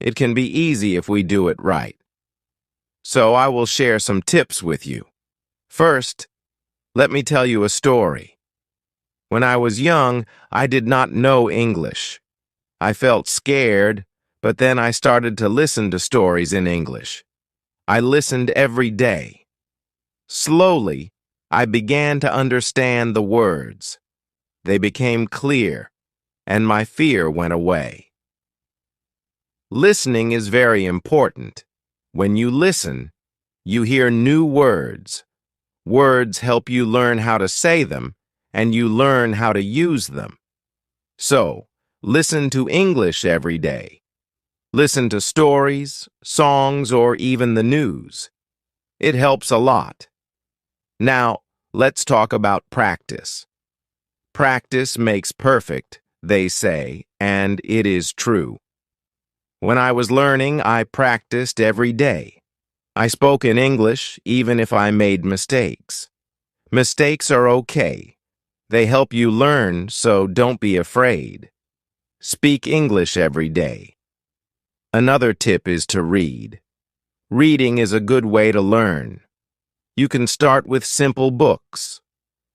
It can be easy if we do it right. So I will share some tips with you. First, let me tell you a story. When I was young, I did not know English. I felt scared, but then I started to listen to stories in English. I listened every day. Slowly, I began to understand the words. They became clear, and my fear went away. Listening is very important. When you listen, you hear new words. Words help you learn how to say them, and you learn how to use them. So, listen to English every day. Listen to stories, songs, or even the news. It helps a lot. Now, let's talk about practice. Practice makes perfect, they say, and it is true. When I was learning, I practiced every day. I spoke in English even if I made mistakes. Mistakes are okay. They help you learn, so don't be afraid. Speak English every day. Another tip is to read. Reading is a good way to learn. You can start with simple books.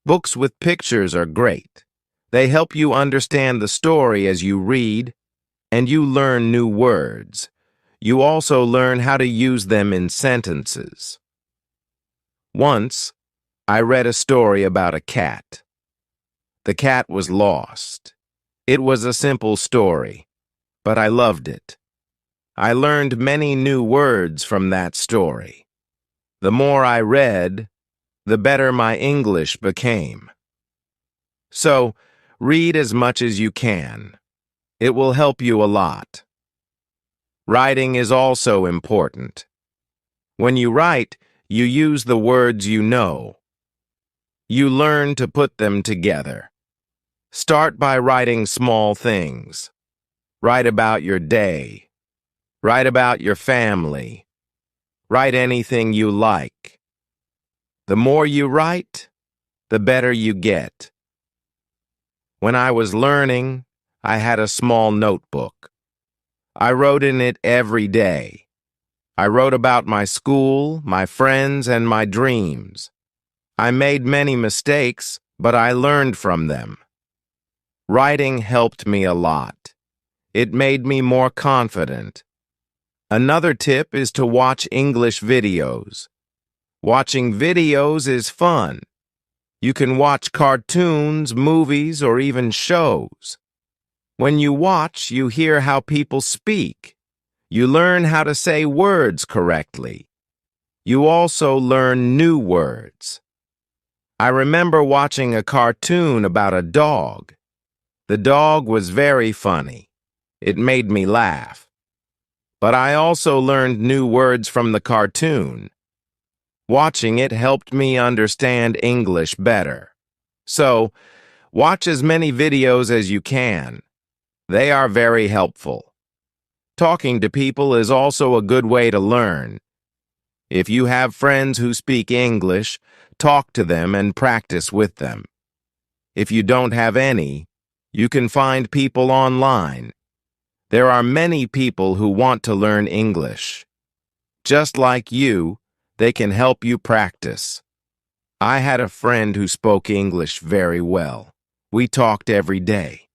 Books with pictures are great. They help you understand the story as you read, and you learn new words. You also learn how to use them in sentences. Once, I read a story about a cat. The cat was lost. It was a simple story, but I loved it. I learned many new words from that story. The more I read, the better my English became. So, read as much as you can. It will help you a lot. Writing is also important. When you write, you use the words you know. You learn to put them together. Start by writing small things. Write about your day. Write about your family. Write anything you like. The more you write, the better you get. When I was learning, I had a small notebook. I wrote in it every day. I wrote about my school, my friends, and my dreams. I made many mistakes, but I learned from them. Writing helped me a lot. It made me more confident. Another tip is to watch English videos. Watching videos is fun. You can watch cartoons, movies, or even shows. When you watch, you hear how people speak. You learn how to say words correctly. You also learn new words. I remember watching a cartoon about a dog. The dog was very funny. It made me laugh. But I also learned new words from the cartoon. Watching it helped me understand English better. So, watch as many videos as you can. They are very helpful. Talking to people is also a good way to learn. If you have friends who speak English, talk to them and practice with them. If you don't have any, you can find people online. There are many people who want to learn English. Just like you, they can help you practice. I had a friend who spoke English very well. We talked every day.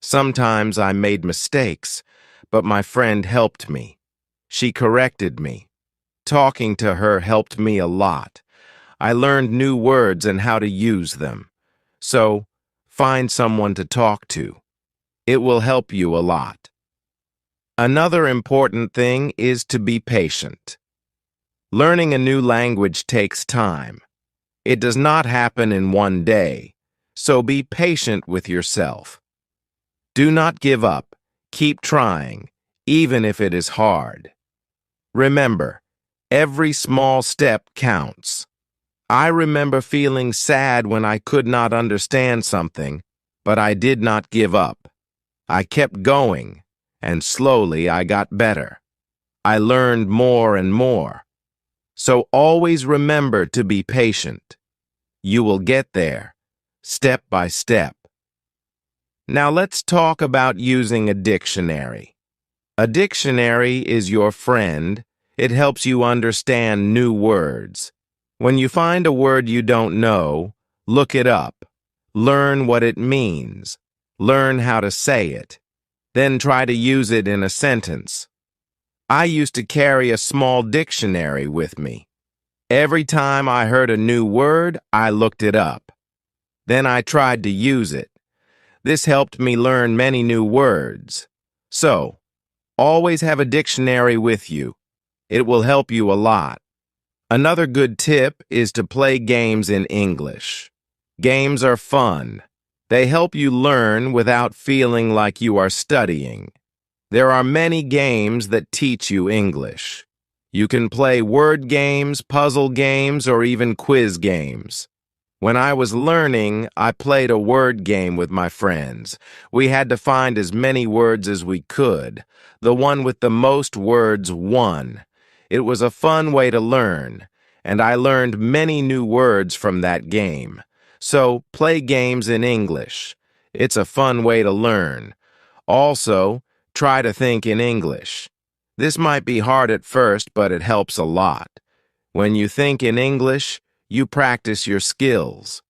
Sometimes I made mistakes, but my friend helped me. She corrected me. Talking to her helped me a lot. I learned new words and how to use them. So, find someone to talk to. It will help you a lot. Another important thing is to be patient. Learning a new language takes time. It does not happen in one day, so be patient with yourself. Do not give up. Keep trying, even if it is hard. Remember, every small step counts. I remember feeling sad when I could not understand something, but I did not give up. I kept going, and slowly I got better. I learned more and more. So always remember to be patient. You will get there, step by step. Now let's talk about using a dictionary. A dictionary is your friend. It helps you understand new words. When you find a word you don't know, look it up. Learn what it means. Learn how to say it. Then try to use it in a sentence. I used to carry a small dictionary with me. Every time I heard a new word, I looked it up. Then I tried to use it. This helped me learn many new words. So, always have a dictionary with you. It will help you a lot. Another good tip is to play games in English. Games are fun. They help you learn without feeling like you are studying. There are many games that teach you English. You can play word games, puzzle games, or even quiz games. When I was learning, I played a word game with my friends. We had to find as many words as we could. The one with the most words won. It was a fun way to learn, and I learned many new words from that game. So, play games in English. It's a fun way to learn. Also, try to think in English. This might be hard at first, but it helps a lot. When you think in English, you practice your skills.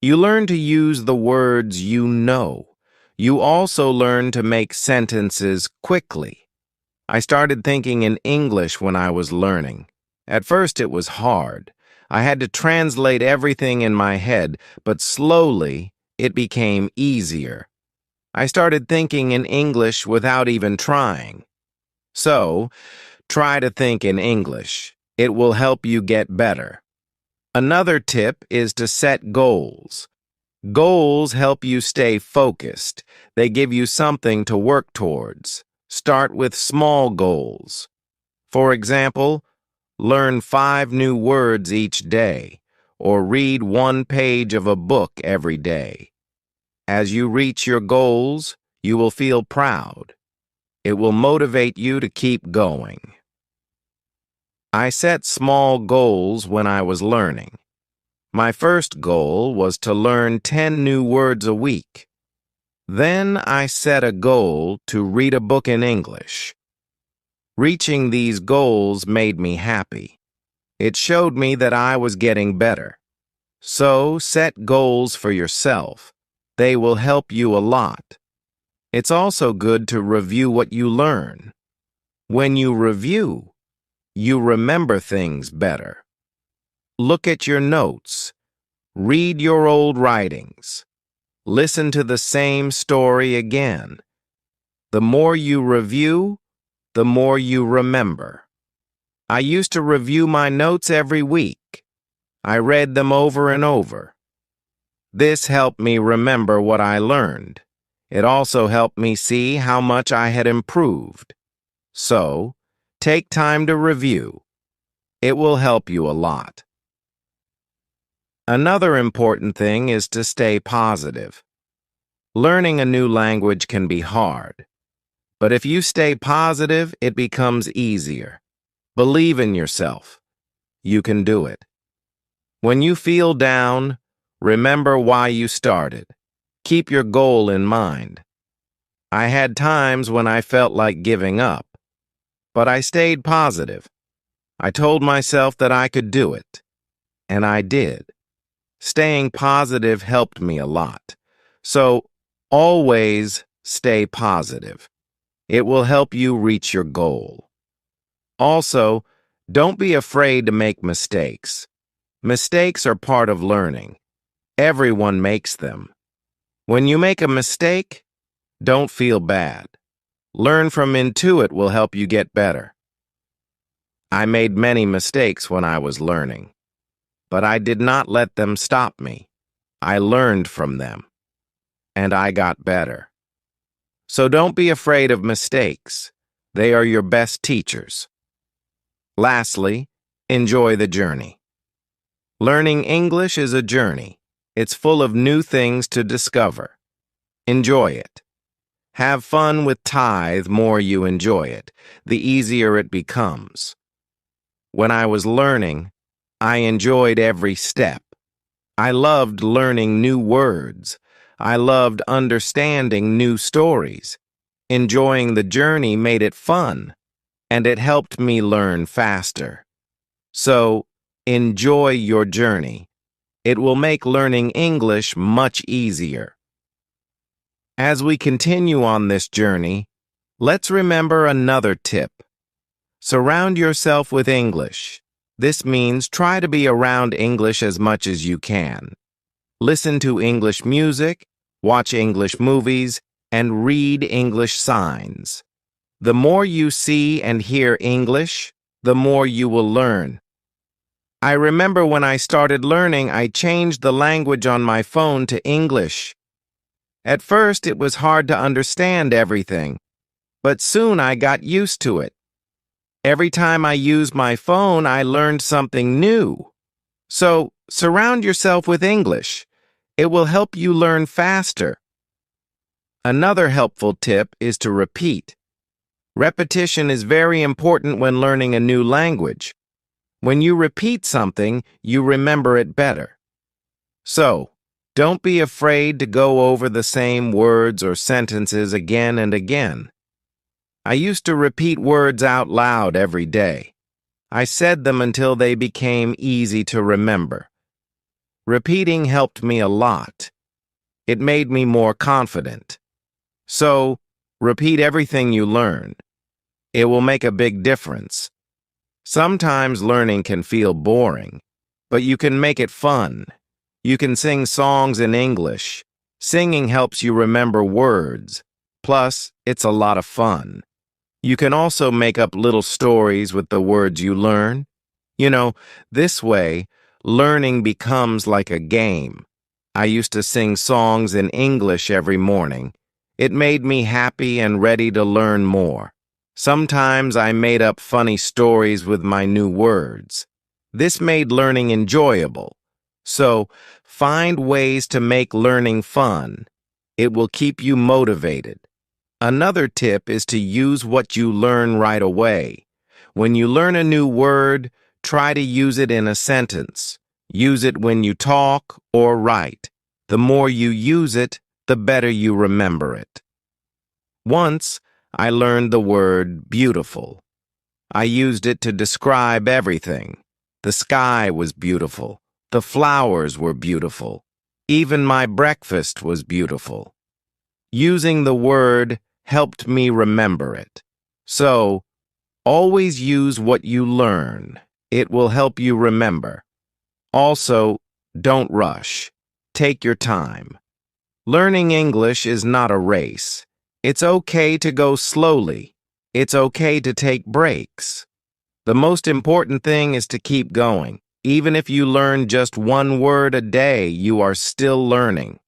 You learn to use the words you know. You also learn to make sentences quickly. I started thinking in English when I was learning. At first it was hard. I had to translate everything in my head, but slowly it became easier. I started thinking in English without even trying. So, try to think in English. It will help you get better. Another tip is to set goals. Goals help you stay focused. They give you something to work towards. Start with small goals. For example, learn 5 new words each day, or read 1 page of a book every day. As you reach your goals, you will feel proud. It will motivate you to keep going. I set small goals when I was learning. My first goal was to learn 10 new words a week. Then I set a goal to read a book in English. Reaching these goals made me happy. It showed me that I was getting better. So, set goals for yourself. They will help you a lot. It's also good to review what you learn. When you review, you remember things better. Look at your notes. Read your old writings. Listen to the same story again. The more you review, the more you remember. I used to review my notes every week. I read them over and over. This helped me remember what I learned. It also helped me see how much I had improved. So, take time to review. It will help you a lot. Another important thing is to stay positive. Learning a new language can be hard, but if you stay positive, it becomes easier. Believe in yourself. You can do it. When you feel down, remember why you started. Keep your goal in mind. I had times when I felt like giving up, but I stayed positive. I told myself that I could do it, and I did. Staying positive helped me a lot. So, always stay positive. It will help you reach your goal. Also, don't be afraid to make mistakes. Mistakes are part of learning. Everyone makes them. When you make a mistake, don't feel bad. Learn from Intuit will help you get better. I made many mistakes when I was learning, but I did not let them stop me. I learned from them, and I got better. So don't be afraid of mistakes. They are your best teachers. Lastly, enjoy the journey. Learning English is a journey. It's full of new things to discover. Enjoy it. Have fun with Tithe. More you enjoy it, the easier it becomes. When I was learning, I enjoyed every step. I loved learning new words. I loved understanding new stories. Enjoying the journey made it fun, and it helped me learn faster. So, enjoy your journey. It will make learning English much easier. As we continue on this journey, let's remember another tip. Surround yourself with English. This means try to be around English as much as you can. Listen to English music, watch English movies, and read English signs. The more you see and hear English, the more you will learn. I remember when I started learning, I changed the language on my phone to English. At first, it was hard to understand everything, but soon I got used to it. Every time I used my phone, I learned something new. So, surround yourself with English. It will help you learn faster. Another helpful tip is to repeat. Repetition is very important when learning a new language. When you repeat something, you remember it better. So, don't be afraid to go over the same words or sentences again and again. I used to repeat words out loud every day. I said them until they became easy to remember. Repeating helped me a lot. It made me more confident. So, repeat everything you learn. It will make a big difference. Sometimes learning can feel boring, but you can make it fun. You can sing songs in English. Singing helps you remember words. Plus, it's a lot of fun. You can also make up little stories with the words you learn. This way, learning becomes like a game. I used to sing songs in English every morning. It made me happy and ready to learn more. Sometimes I made up funny stories with my new words. This made learning enjoyable. So, find ways to make learning fun. It will keep you motivated. Another tip is to use what you learn right away. When you learn a new word, try to use it in a sentence. Use it when you talk or write. The more you use it, the better you remember it. Once, I learned the word beautiful. I used it to describe everything. The sky was beautiful. The flowers were beautiful. Even my breakfast was beautiful. Using the word helped me remember it. So, always use what you learn. It will help you remember. Also, don't rush. Take your time. Learning English is not a race. It's okay to go slowly. It's okay to take breaks. The most important thing is to keep going. Even if you learn just one word a day, you are still learning.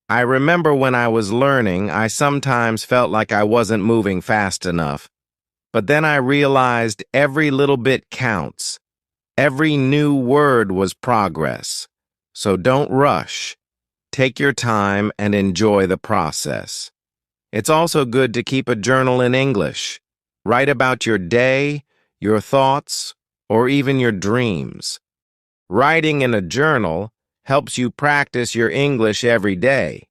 I remember when I was learning, I sometimes felt like I wasn't moving fast enough. But then I realized every little bit counts. Every new word was progress. So don't rush. Take your time and enjoy the process. It's also good to keep a journal in English. Write about your day, your thoughts, or even your dreams. Writing in a journal helps you practice your English every day.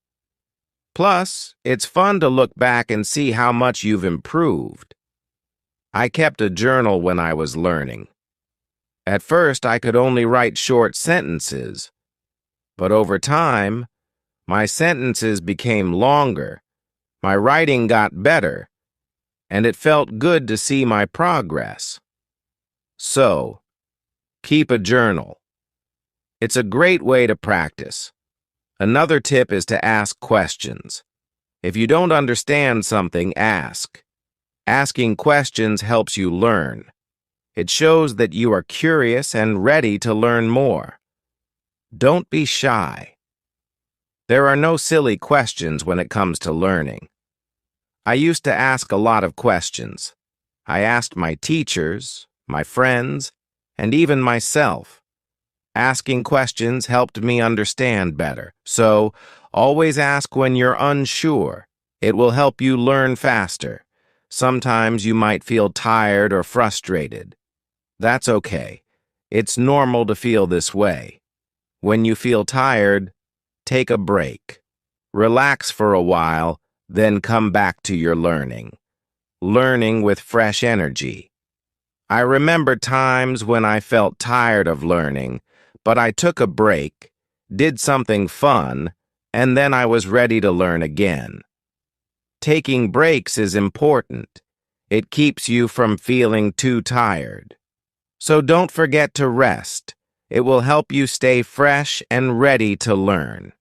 Plus, it's fun to look back and see how much you've improved. I kept a journal when I was learning. At first, I could only write short sentences, but over time, my sentences became longer, my writing got better, and it felt good to see my progress. So, keep a journal. It's a great way to practice. Another tip is to ask questions. If you don't understand something, ask. Asking questions helps you learn. It shows that you are curious and ready to learn more. Don't be shy. There are no silly questions when it comes to learning. I used to ask a lot of questions. I asked my teachers, my friends, and even myself. Asking questions helped me understand better. So, always ask when you're unsure. It will help you learn faster. Sometimes you might feel tired or frustrated. That's okay. It's normal to feel this way. When you feel tired, take a break. Relax for a while, Then come back to your learning. Learning with fresh energy. I remember times when I felt tired of learning, but I took a break, did something fun, and then I was ready to learn again. Taking breaks is important. It keeps you from feeling too tired. So don't forget to rest. It will help you stay fresh and ready to learn.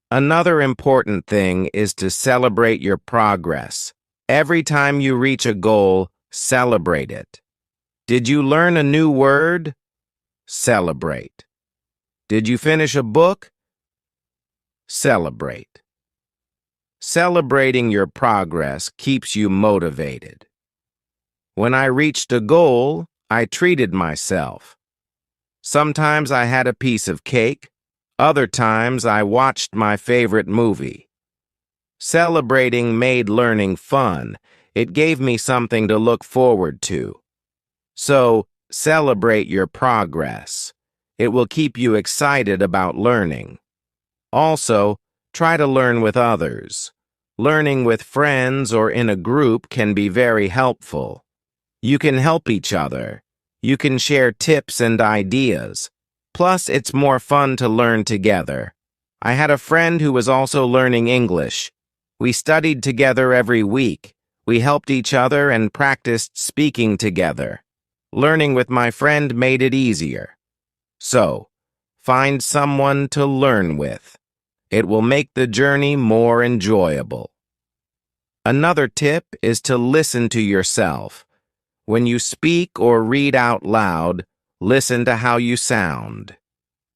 Another important thing is to celebrate your progress. Every time you reach a goal, celebrate it. Did you learn a new word? Celebrate. Did you finish a book? Celebrate. Celebrating your progress keeps you motivated. When I reached a goal, I treated myself. Sometimes I had a piece of cake. Other times I watched my favorite movie. Celebrating made learning fun. It gave me something to look forward to. So, celebrate your progress. It will keep you excited about learning. Also, try to learn with others. Learning with friends or in a group can be very helpful. You can help each other. You can share tips and ideas. Plus, it's more fun to learn together. I had a friend who was also learning English. We studied together every week. We helped each other and practiced speaking together. Learning with my friend made it easier. So, find someone to learn with. It will make the journey more enjoyable. Another tip is to listen to yourself. When you speak or read out loud, listen to how you sound.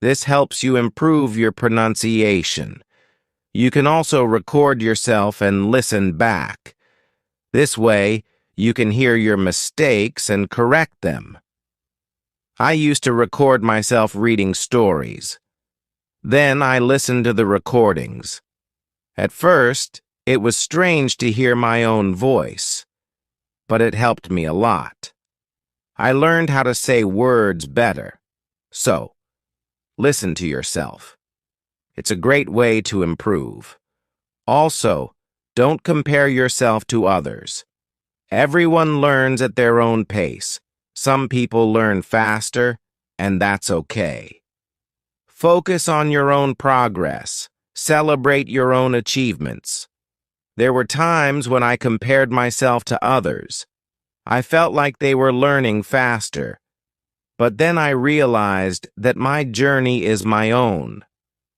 This helps you improve your pronunciation. You can also record yourself and listen back. This way, you can hear your mistakes and correct them. I used to record myself reading stories. Then I listened to the recordings. At first, it was strange to hear my own voice, but it helped me a lot. I learned how to say words better. So, listen to yourself. It's a great way to improve. Also, don't compare yourself to others. Everyone learns at their own pace. Some people learn faster, and that's okay. Focus on your own progress. Celebrate your own achievements. There were times when I compared myself to others. I felt like they were learning faster. But then I realized that my journey is my own.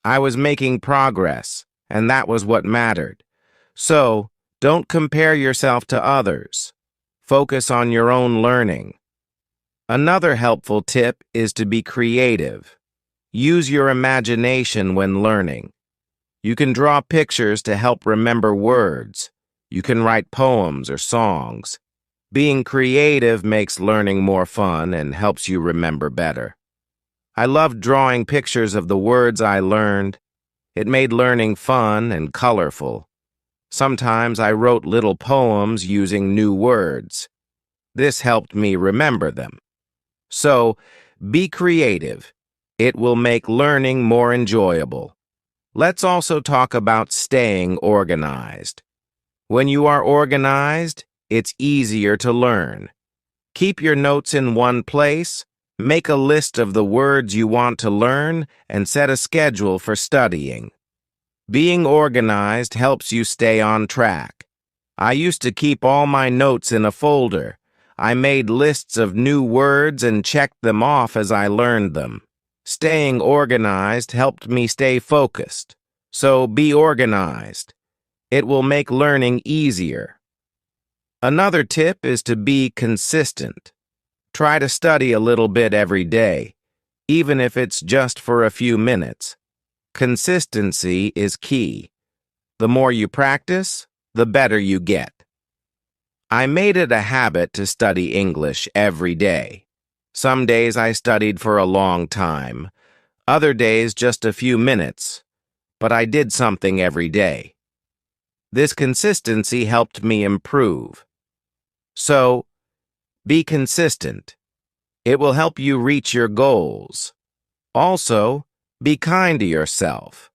I was making progress, and that was what mattered. So, don't compare yourself to others. Focus on your own learning. Another helpful tip is to be creative. Use your imagination when learning. You can draw pictures to help remember words. You can write poems or songs. Being creative makes learning more fun and helps you remember better. I loved drawing pictures of the words I learned. It made learning fun and colorful. Sometimes I wrote little poems using new words. This helped me remember them. So, be creative. It will make learning more enjoyable. Let's also talk about staying organized. When you are organized, it's easier to learn. Keep your notes in one place, make a list of the words you want to learn, and set a schedule for studying. Being organized helps you stay on track. I used to keep all my notes in a folder. I made lists of new words and checked them off as I learned them. Staying organized helped me stay focused. So be organized. It will make learning easier. Another tip is to be consistent. Try to study a little bit every day, even if it's just for a few minutes. Consistency is key. The more you practice, the better you get. I made it a habit to study English every day. Some days I studied for a long time, other days just a few minutes, but I did something every day. This consistency helped me improve. So, be consistent. It will help you reach your goals. Also, be kind to yourself.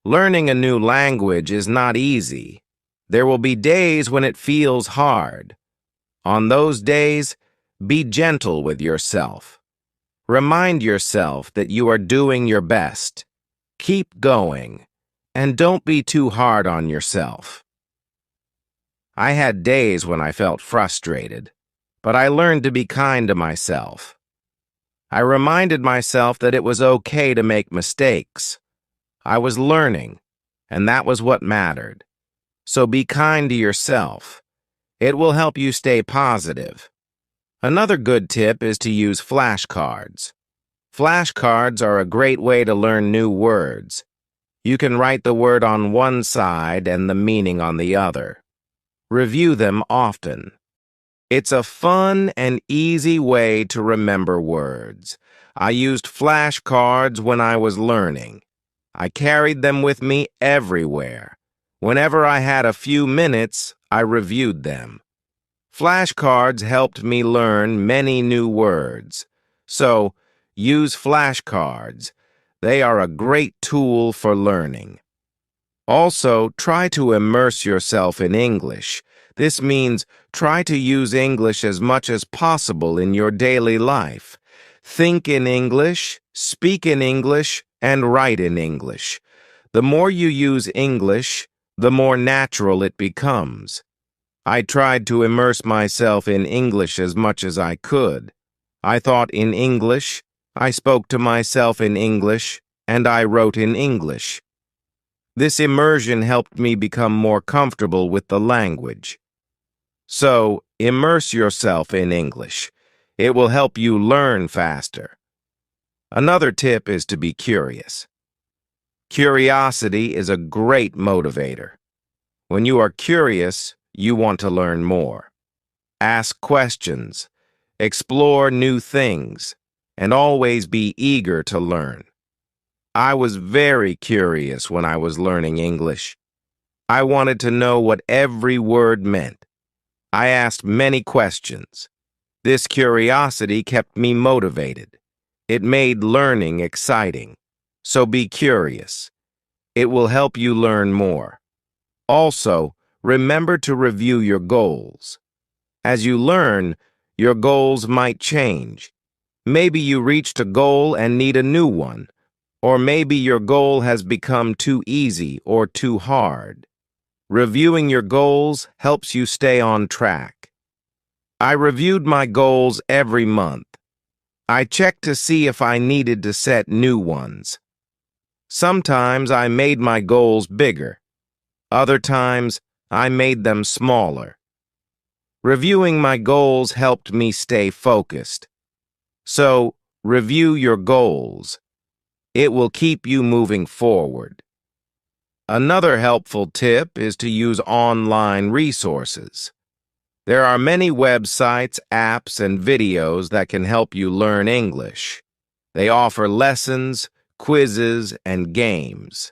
Learning a new language is not easy. There will be days when it feels hard. On those days, be gentle with yourself. Remind yourself that you are doing your best. Keep going, and don't be too hard on yourself. I had days when I felt frustrated, but I learned to be kind to myself. I reminded myself that it was okay to make mistakes. I was learning, and that was what mattered. So be kind to yourself. It will help you stay positive. Another good tip is to use flashcards. Flashcards are a great way to learn new words. You can write the word on one side and the meaning on the other. Review them often. It's a fun and easy way to remember words. I used flashcards when I was learning. I carried them with me everywhere. Whenever I had a few minutes, I reviewed them. Flashcards helped me learn many new words. So, use flashcards. They are a great tool for learning. Also, try to immerse yourself in English. This means try to use English as much as possible in your daily life. Think in English, speak in English, and write in English. The more you use English, the more natural it becomes. I tried to immerse myself in English as much as I could. I thought in English, I spoke to myself in English, and I wrote in English. This immersion helped me become more comfortable with the language. So, immerse yourself in English. It will help you learn faster. Another tip is to be curious. Curiosity is a great motivator. When you are curious, you want to learn more. Ask questions, explore new things, and always be eager to learn. I was very curious when I was learning English. I wanted to know what every word meant. I asked many questions. This curiosity kept me motivated. It made learning exciting. So be curious. It will help you learn more. Also, remember to review your goals. As you learn, your goals might change. Maybe you reached a goal and need a new one. Or maybe your goal has become too easy or too hard. Reviewing your goals helps you stay on track. I reviewed my goals every month. I checked to see if I needed to set new ones. Sometimes I made my goals bigger. Other times, I made them smaller. Reviewing my goals helped me stay focused. So, review your goals. It will keep you moving forward. Another helpful tip is to use online resources. There are many websites, apps, and videos that can help you learn English. They offer lessons, quizzes, and games.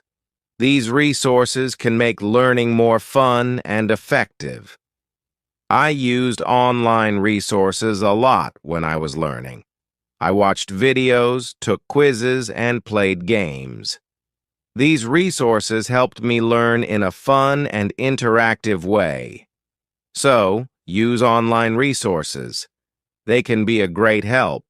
These resources can make learning more fun and effective. I used online resources a lot when I was learning. I watched videos, took quizzes, and played games. These resources helped me learn in a fun and interactive way. So, use online resources. They can be a great help.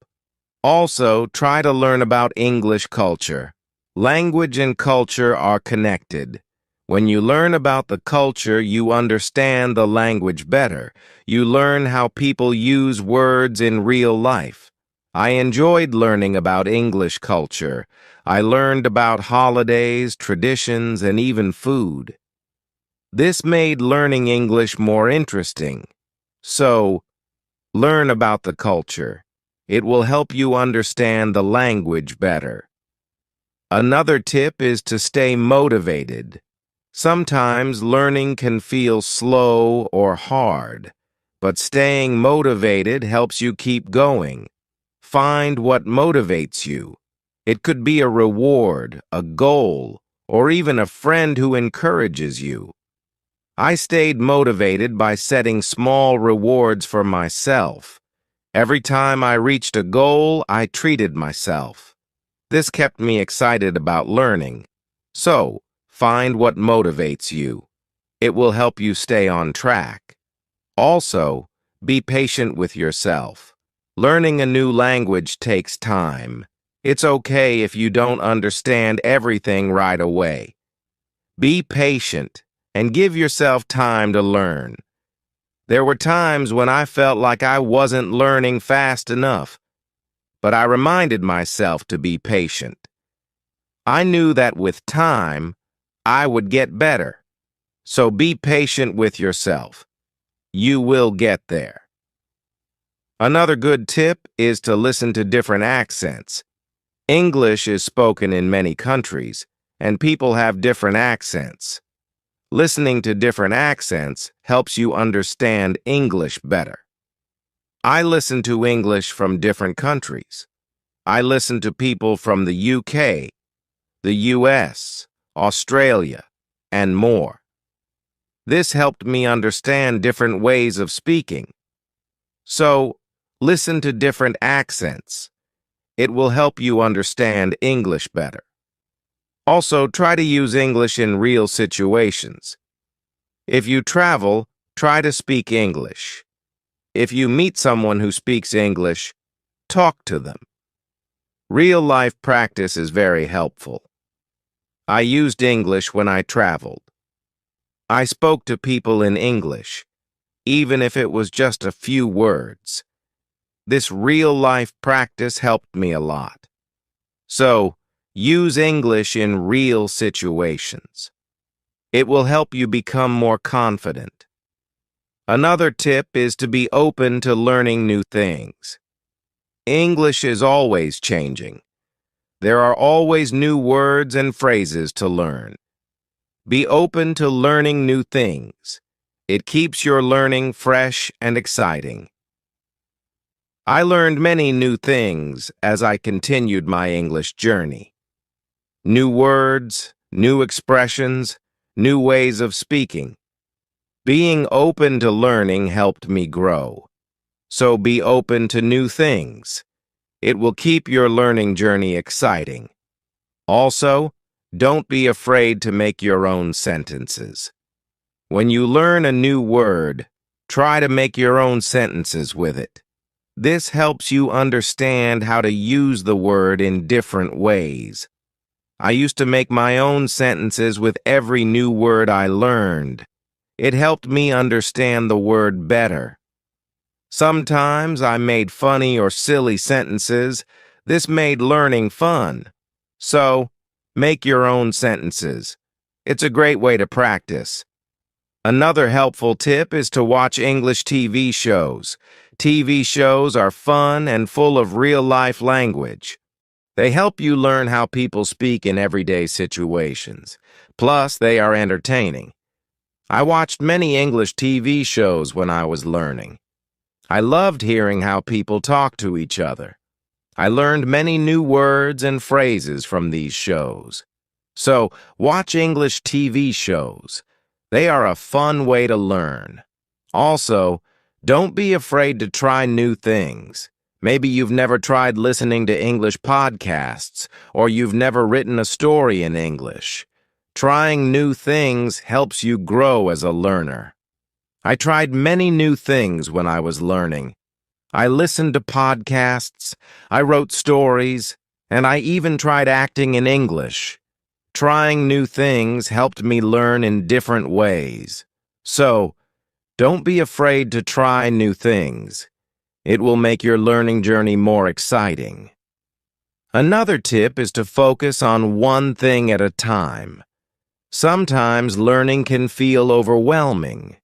Also, try to learn about English culture. Language and culture are connected. When you learn about the culture, you understand the language better. You learn how people use words in real life. I enjoyed learning about English culture. I learned about holidays, traditions, and even food. This made learning English more interesting. So, learn about the culture. It will help you understand the language better. Another tip is to stay motivated. Sometimes learning can feel slow or hard, but staying motivated helps you keep going. Find what motivates you. It could be a reward, a goal, or even a friend who encourages you. I stayed motivated by setting small rewards for myself. Every time I reached a goal, I treated myself. This kept me excited about learning. So, find what motivates you. It will help you stay on track. Also, be patient with yourself. Learning a new language takes time. It's okay if you don't understand everything right away. Be patient and give yourself time to learn. There were times when I felt like I wasn't learning fast enough, but I reminded myself to be patient. I knew that with time, I would get better. So be patient with yourself. You will get there. Another good tip is to listen to different accents. English is spoken in many countries, and people have different accents. Listening to different accents helps you understand English better. I listen to English from different countries. I listen to people from the UK, the US, Australia, and more. This helped me understand different ways of speaking. So, listen to different accents. It will help you understand English better. Also, try to use English in real situations. If you travel, try to speak English. If you meet someone who speaks English, talk to them. Real-life practice is very helpful. I used English when I traveled. I spoke to people in English, even if it was just a few words. This real-life practice helped me a lot. So, use English in real situations. It will help you become more confident. Another tip is to be open to learning new things. English is always changing. There are always new words and phrases to learn. Be open to learning new things. It keeps your learning fresh and exciting. I learned many new things as I continued my English journey. New words, new expressions, new ways of speaking. Being open to learning helped me grow. So be open to new things. It will keep your learning journey exciting. Also, don't be afraid to make your own sentences. When you learn a new word, try to make your own sentences with it. This helps you understand how to use the word in different ways. I used to make my own sentences with every new word I learned. It helped me understand the word better. Sometimes I made funny or silly sentences. This made learning fun. So, make your own sentences. It's a great way to practice. Another helpful tip is to watch English TV shows. TV shows are fun and full of real-life language. They help you learn how people speak in everyday situations. Plus, they are entertaining. I watched many English TV shows when I was learning. I loved hearing how people talk to each other. I learned many new words and phrases from these shows. So, watch English TV shows. They are a fun way to learn. Also, don't be afraid to try new things. Maybe you've never tried listening to English podcasts, or you've never written a story in English. Trying new things helps you grow as a learner. I tried many new things when I was learning. I listened to podcasts, I wrote stories, and I even tried acting in English. Trying new things helped me learn in different ways. So, don't be afraid to try new things. It will make your learning journey more exciting. Another tip is to focus on one thing at a time. Sometimes learning can feel overwhelming,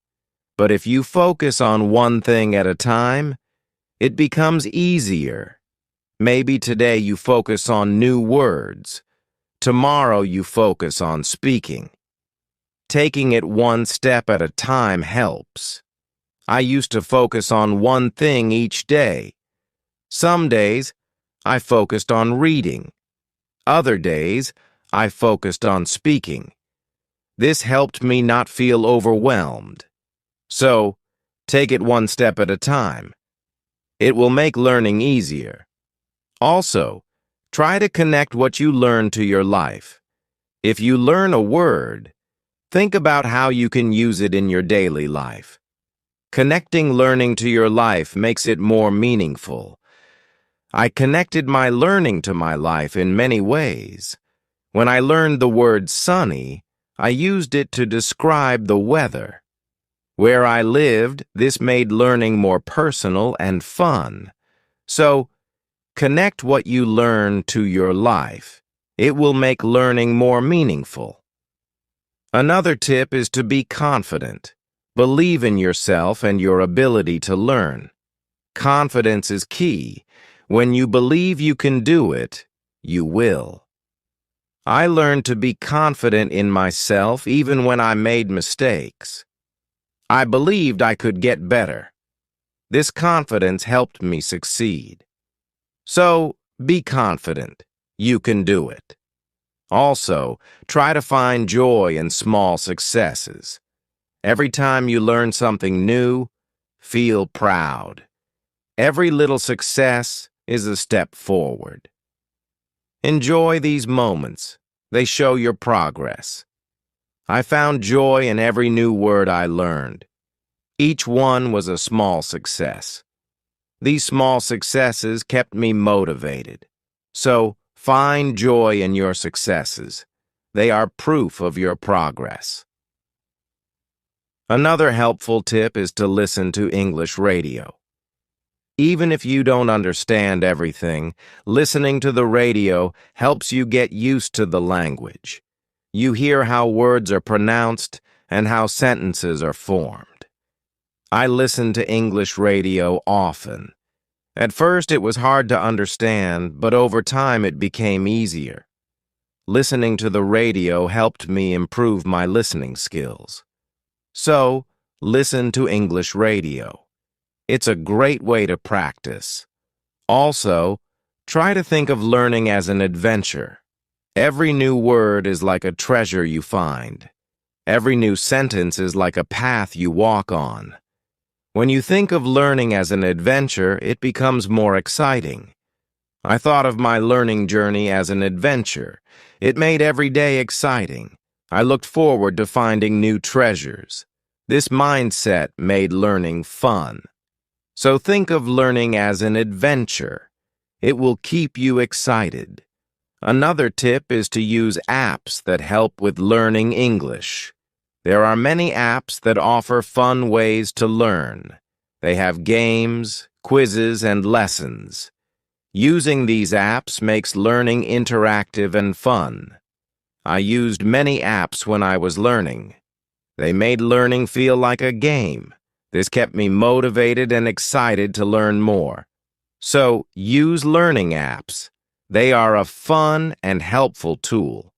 but if you focus on one thing at a time, it becomes easier. Maybe today you focus on new words. Tomorrow you focus on speaking. Taking it one step at a time helps. I used to focus on one thing each day. Some days, I focused on reading. Other days, I focused on speaking. This helped me not feel overwhelmed. So, take it one step at a time. It will make learning easier. Also, try to connect what you learn to your life. If you learn a word, Think about how you can use it in your daily life. Connecting learning to your life makes it more meaningful. I connected my learning to my life in many ways. When I learned the word sunny, I used it to describe the weather. Where I lived, this made learning more personal and fun. So, connect what you learn to your life. It will make learning more meaningful. Another tip is to be confident. Believe in yourself and your ability to learn. Confidence is key. When you believe you can do it, you will. I learned to be confident in myself even when I made mistakes. I believed I could get better. This confidence helped me succeed. So, be confident. You can do it. Also, try to find joy in small successes. Every time you learn something new, feel proud. Every little success is a step forward. Enjoy these moments. They show your progress. I found joy in every new word I learned. Each one was a small success. These small successes kept me motivated. So, find joy in your successes. They are proof of your progress. Another helpful tip is to listen to English radio. Even if you don't understand everything, listening to the radio helps you get used to the language. You hear how words are pronounced and how sentences are formed. I listen to English radio often. At first it was hard to understand, but over time it became easier. Listening to the radio helped me improve my listening skills. So, listen to English radio. It's a great way to practice. Also, try to think of learning as an adventure. Every new word is like a treasure you find. Every new sentence is like a path you walk on. When you think of learning as an adventure, it becomes more exciting. I thought of my learning journey as an adventure. It made every day exciting. I looked forward to finding new treasures. This mindset made learning fun. So think of learning as an adventure. It will keep you excited. Another tip is to use apps that help with learning English. There are many apps that offer fun ways to learn. They have games, quizzes, and lessons. Using these apps makes learning interactive and fun. I used many apps when I was learning. They made learning feel like a game. This kept me motivated and excited to learn more. So, use learning apps. They are a fun and helpful tool.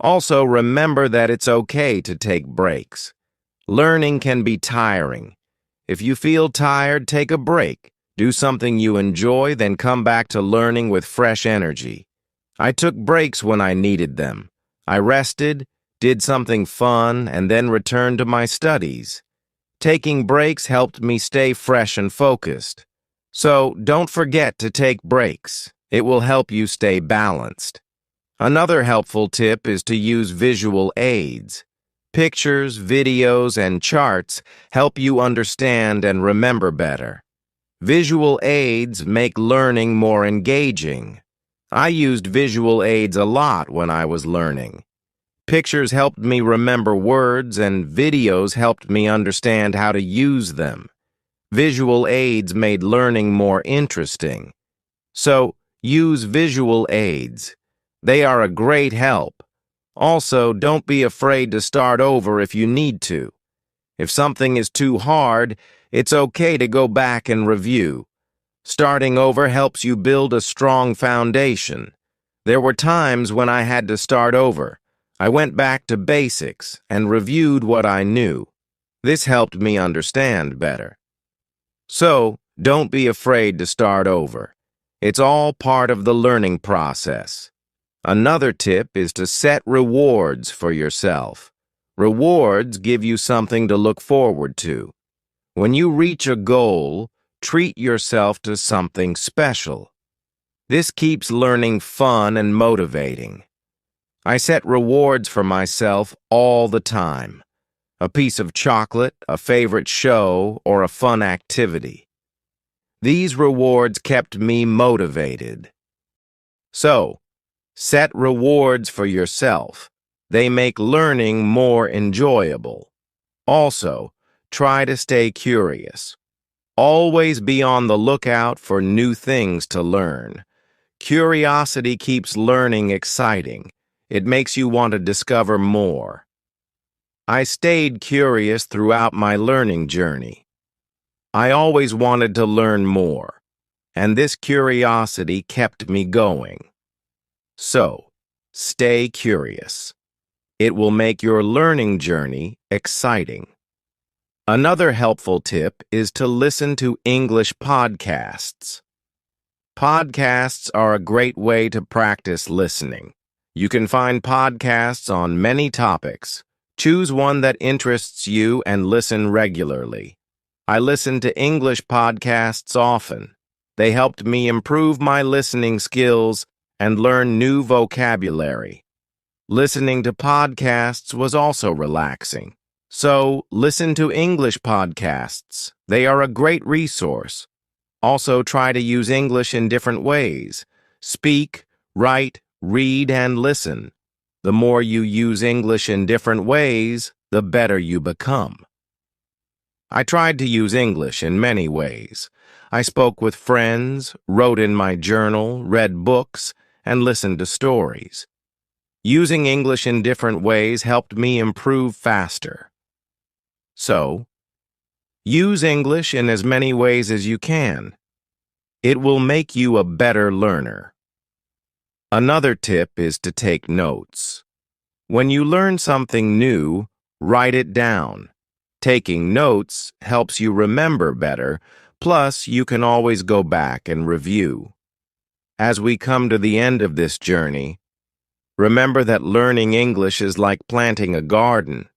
Also, remember that it's okay to take breaks. Learning can be tiring. If you feel tired, take a break. Do something you enjoy, then come back to learning with fresh energy. I took breaks when I needed them. I rested, did something fun, and then returned to my studies. Taking breaks helped me stay fresh and focused. So, don't forget to take breaks. It will help you stay balanced. Another helpful tip is to use visual aids. Pictures, videos, and charts help you understand and remember better. Visual aids make learning more engaging. I used visual aids a lot when I was learning. Pictures helped me remember words, and videos helped me understand how to use them. Visual aids made learning more interesting. So, use visual aids. They are a great help. Also, don't be afraid to start over if you need to. If something is too hard, it's okay to go back and review. Starting over helps you build a strong foundation. There were times when I had to start over. I went back to basics and reviewed what I knew. This helped me understand better. So, don't be afraid to start over. It's all part of the learning process. Another tip is to set rewards for yourself. Rewards give you something to look forward to. When you reach a goal, treat yourself to something special. This keeps learning fun and motivating. I set rewards for myself all the time. A piece of chocolate, a favorite show, or a fun activity. These rewards kept me motivated. So, set rewards for yourself. They make learning more enjoyable. Also, try to stay curious. Always be on the lookout for new things to learn. Curiosity keeps learning exciting. It makes you want to discover more. I stayed curious throughout my learning journey. I always wanted to learn more, and this curiosity kept me going. So, stay curious. It will make your learning journey exciting. Another helpful tip is to listen to English podcasts. Podcasts are a great way to practice listening. You can find podcasts on many topics. Choose one that interests you and listen regularly. I listen to English podcasts often. They helped me improve my listening skills and learn new vocabulary. Listening to podcasts was also relaxing. So, listen to English podcasts. They are a great resource. Also, try to use English in different ways. Speak, write, read, and listen. The more you use English in different ways, the better you become. I tried to use English in many ways. I spoke with friends, wrote in my journal, read books, and listened to stories. Using English in different ways helped me improve faster. So, use English in as many ways as you can. It will make you a better learner. Another tip is to take notes. When you learn something new, write it down. Taking notes helps you remember better, plus you can always go back and review. As we come to the end of this journey, remember that learning English is like planting a garden.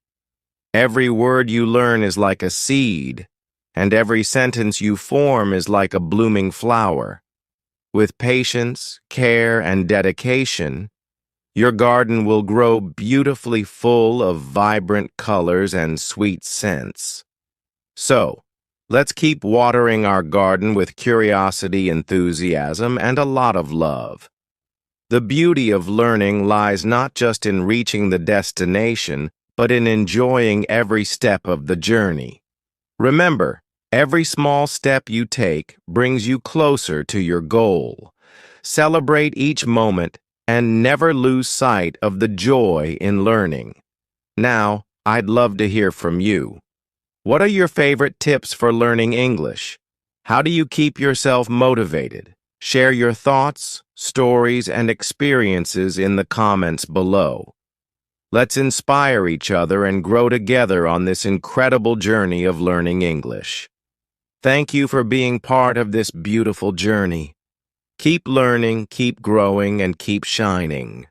Every word you learn is like a seed, and every sentence you form is like a blooming flower. With patience, care, and dedication, your garden will grow beautifully full of vibrant colors and sweet scents. So, let's keep watering our garden with curiosity, enthusiasm, and a lot of love. The beauty of learning lies not just in reaching the destination, but in enjoying every step of the journey. Remember, every small step you take brings you closer to your goal. Celebrate each moment and never lose sight of the joy in learning. Now, I'd love to hear from you. What are your favorite tips for learning English? How do you keep yourself motivated? Share your thoughts, stories, and experiences in the comments below. Let's inspire each other and grow together on this incredible journey of learning English. Thank you for being part of this beautiful journey. Keep learning, keep growing, and keep shining.